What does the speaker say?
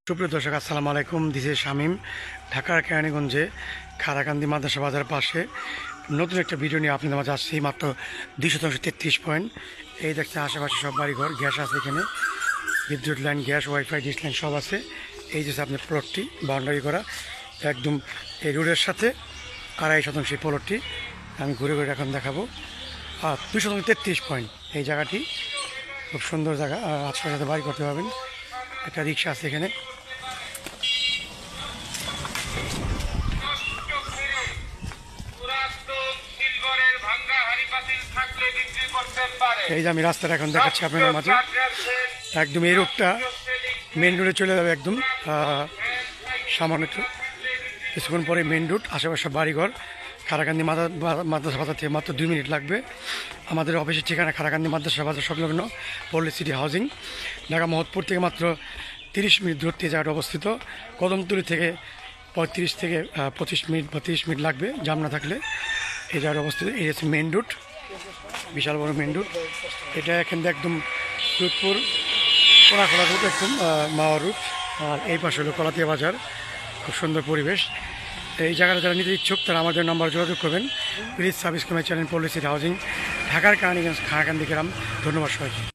সুপ্রিয় দর্শক, আসসালামু আলাইকুম। This is Shamim. ঢাকার কেরানীগঞ্জে খারাকান্দি মাদ্রাসা বাজার পাশে নতুন একটা ভিডিও নিয়ে আপনাদের মাঝে আসছি। মাত্র 233 পয়েন্ট। এই দেখছেন আশেপাশে সব বাড়িঘর, গ্যাস আছে এখানে, বিদ্যুৎ line, gas, wifi, dish line সব আছে। এই যে আপনার প্লটটি বাউন্ডারি করা একদম এই রোডের সাথে 2.5 শতাংশ এই প্লটটি আমি ঘুরে ঘুরে এখন দেখাবো। আর 233 পয়েন্ট এই জায়গাটি খুব সুন্দর জায়গা। আজকের সাথে বাড়ি করতে পারবেন। একটা রিক্সা আছে এখানে। এই যে আমি রাস্তাটা এখন দেখাচ্ছি আপনাদের মাঝে। একদম এই রোডটা মেন রোডে চলে যাবে একদম সামান্য একটু কিছুক্ষণ পরে মেন রোড, আশেপাশে বাড়িঘর। খারাকান্দি মাদ্রাসা বাজার থেকে মাত্র 2 মিনিট লাগবে। আমাদের অফিসের ঠিকানা খারাকান্দি মাদ্রাসা বাজার সংলগ্ন পল্লী সিটি হাউজিং, ঢাকা মহৎপুর থেকে মাত্র 30 মিনিট দূরত্বে জায়গাটা অবস্থিত। কদমতলী থেকে 35 থেকে 25 মিনিট বা 30 মিনিট লাগবে জাম না থাকলে এই জায়গাটা অবস্থিত। এই হচ্ছে মেন রোড, বিশাল বড় মেন রোড। এটা এখান থেকে একদম যোধপুর কোনাখোলা রুট, একদম মাওয়া রুট। আর এই পাশে হলো কলাতিয়া বাজার। খুব সুন্দর পরিবেশ। এই জায়গাটা যারা নিতে ইচ্ছুক তারা আমাদের নাম্বার যোগাযোগ করবেন। প্লিজ সাবস্ক্রাইব মাই চ্যানেল পল্লী সিটি হাউজিং, ঢাকার কেরানীগঞ্জ, খারাকান্দি গ্রাম। ধন্যবাদ সবাইকে।